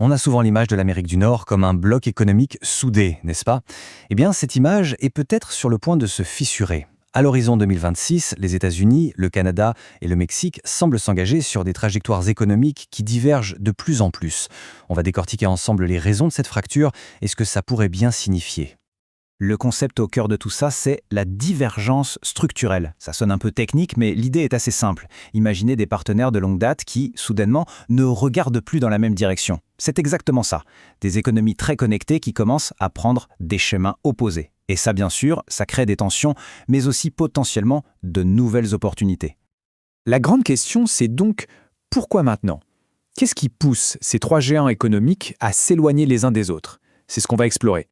On a souvent l'image de l'Amérique du Nord comme un bloc économique soudé, n'est-ce pas? Eh bien, cette image est peut-être sur le point de se fissurer. À l'horizon 2026, les États-Unis, le Canada et le Mexique semblent s'engager sur des trajectoires économiques qui divergent de plus en plus. On va décortiquer ensemble les raisons de cette fracture et ce que ça pourrait bien signifier. Le concept au cœur de tout ça, c'est la divergence structurelle. Ça sonne un peu technique, mais l'idée est assez simple. Imaginez des partenaires de longue date qui, soudainement, ne regardent plus dans la même direction. C'est exactement ça. Des économies très connectées qui commencent à prendre des chemins opposés. Et ça, bien sûr, ça crée des tensions, mais aussi potentiellement de nouvelles opportunités. La grande question, c'est donc pourquoi maintenant? Qu'est-ce qui pousse ces trois géants économiques à s'éloigner les uns des autres? C'est ce qu'on va explorer.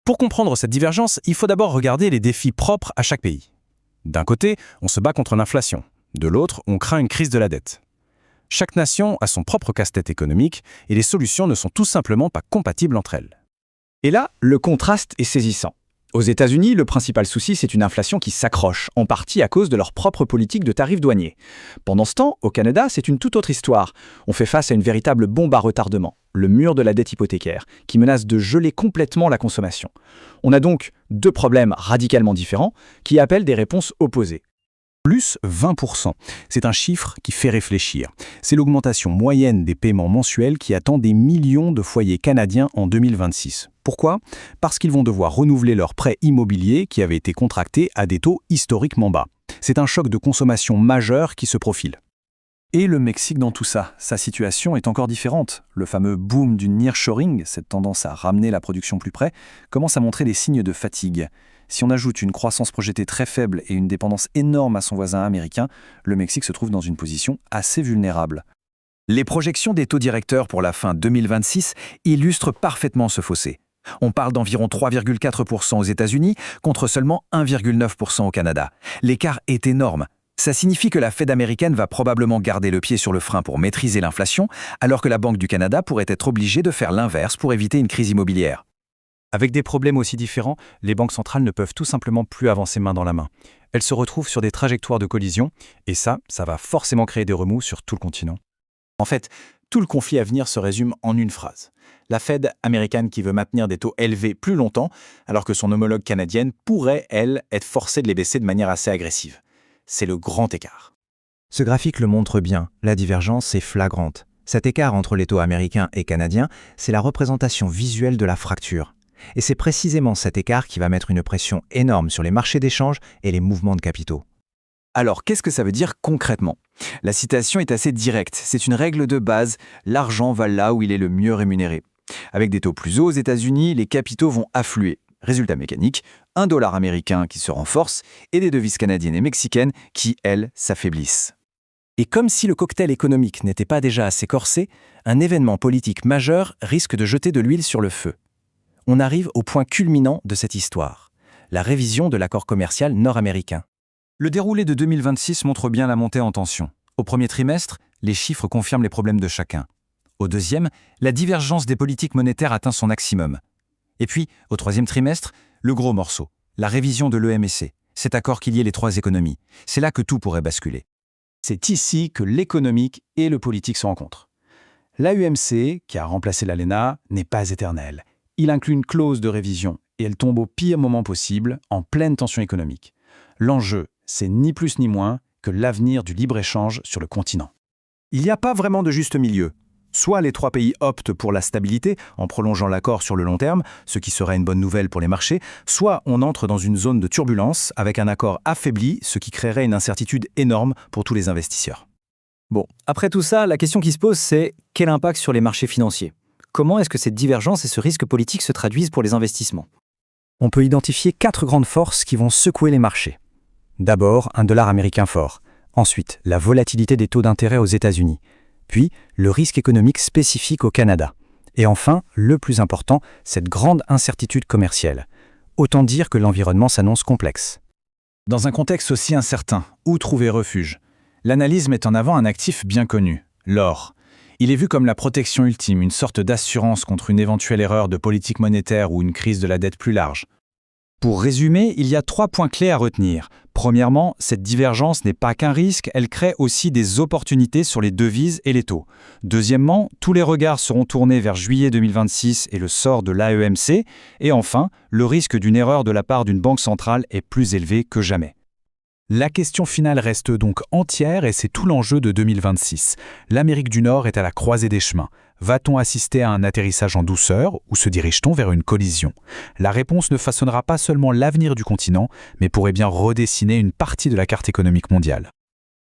Pour comprendre cette divergence, il faut d'abord regarder les défis propres à chaque pays. D'un côté, on se bat contre l'inflation. De l'autre, on craint une crise de la dette. Chaque nation a son propre casse-tête économique et les solutions ne sont tout simplement pas compatibles entre elles. Et là, le contraste est saisissant. Aux États-Unis, le principal souci, c'est une inflation qui s'accroche, en partie à cause de leur propre politique de tarifs douaniers. Pendant ce temps, au Canada, c'est une toute autre histoire. On fait face à une véritable bombe à retardement, le mur de la dette hypothécaire, qui menace de geler complètement la consommation. On a donc deux problèmes radicalement différents qui appellent des réponses opposées. Plus 20%. C'est un chiffre qui fait réfléchir. C'est l'augmentation moyenne des paiements mensuels qui attend des millions de foyers canadiens en 2026. Pourquoi? Parce qu'ils vont devoir renouveler leurs prêts immobiliers qui avaient été contractés à des taux historiquement bas. C'est un choc de consommation majeur qui se profile. Et le Mexique dans tout ça, sa situation est encore différente. Le fameux boom du nearshoring, cette tendance à ramener la production plus près, commence à montrer des signes de fatigue. Si on ajoute une croissance projetée très faible et une dépendance énorme à son voisin américain, le Mexique se trouve dans une position assez vulnérable. Les projections des taux directeurs pour la fin 2026 illustrent parfaitement ce fossé. On parle d'environ 3,4% aux États-Unis contre seulement 1,9% au Canada. L'écart est énorme. Ça signifie que la Fed américaine va probablement garder le pied sur le frein pour maîtriser l'inflation, alors que la Banque du Canada pourrait être obligée de faire l'inverse pour éviter une crise immobilière. Avec des problèmes aussi différents, les banques centrales ne peuvent tout simplement plus avancer main dans la main. Elles se retrouvent sur des trajectoires de collision, et ça va forcément créer des remous sur tout le continent. En fait, tout le conflit à venir se résume en une phrase. La Fed américaine qui veut maintenir des taux élevés plus longtemps, alors que son homologue canadienne pourrait, elle, être forcée de les baisser de manière assez agressive. C'est le grand écart. Ce graphique le montre bien, la divergence est flagrante. Cet écart entre les taux américains et canadiens, c'est la représentation visuelle de la fracture. Et c'est précisément cet écart qui va mettre une pression énorme sur les marchés d'échange et les mouvements de capitaux. Alors, qu'est-ce que ça veut dire concrètement? La citation est assez directe. C'est une règle de base. L'argent va là où il est le mieux rémunéré. Avec des taux plus hauts aux États-Unis, les capitaux vont affluer. Résultat mécanique, un dollar américain qui se renforce et des devises canadiennes et mexicaines qui, elles, s'affaiblissent. Et comme si le cocktail économique n'était pas déjà assez corsé, un événement politique majeur risque de jeter de l'huile sur le feu. On arrive au point culminant de cette histoire, la révision de l'accord commercial nord-américain. Le déroulé de 2026 montre bien la montée en tension. Au premier trimestre, les chiffres confirment les problèmes de chacun. Au deuxième, la divergence des politiques monétaires atteint son maximum. Et puis, au troisième trimestre, le gros morceau, la révision de l'EMC, cet accord qui liait les trois économies. C'est là que tout pourrait basculer. C'est ici que l'économique et le politique se rencontrent. L'AEMC, qui a remplacé l'ALENA, n'est pas éternelle. Il inclut une clause de révision et elle tombe au pire moment possible, en pleine tension économique. L'enjeu, c'est ni plus ni moins que l'avenir du libre-échange sur le continent. Il n'y a pas vraiment de juste milieu. Soit les trois pays optent pour la stabilité en prolongeant l'accord sur le long terme, ce qui serait une bonne nouvelle pour les marchés, soit on entre dans une zone de turbulence avec un accord affaibli, ce qui créerait une incertitude énorme pour tous les investisseurs. Bon, après tout ça, la question qui se pose, c'est quel impact sur les marchés financiers? Comment est-ce que cette divergence et ce risque politique se traduisent pour les investissements? On peut identifier 4 grandes forces qui vont secouer les marchés. D'abord, un dollar américain fort. Ensuite, la volatilité des taux d'intérêt aux États-Unis. Puis, le risque économique spécifique au Canada. Et enfin, le plus important, cette grande incertitude commerciale. Autant dire que l'environnement s'annonce complexe. Dans un contexte aussi incertain, où trouver refuge? L'analyse met en avant un actif bien connu, l'or. Il est vu comme la protection ultime, une sorte d'assurance contre une éventuelle erreur de politique monétaire ou une crise de la dette plus large. Pour résumer, il y a 3 points clés à retenir. Premièrement, cette divergence n'est pas qu'un risque, elle crée aussi des opportunités sur les devises et les taux. Deuxièmement, tous les regards seront tournés vers juillet 2026 et le sort de l'AEMC. Et enfin, le risque d'une erreur de la part d'une banque centrale est plus élevé que jamais. La question finale reste donc entière et c'est tout l'enjeu de 2026. L'Amérique du Nord est à la croisée des chemins. Va-t-on assister à un atterrissage en douceur ou se dirige-t-on vers une collision? La réponse ne façonnera pas seulement l'avenir du continent, mais pourrait bien redessiner une partie de la carte économique mondiale.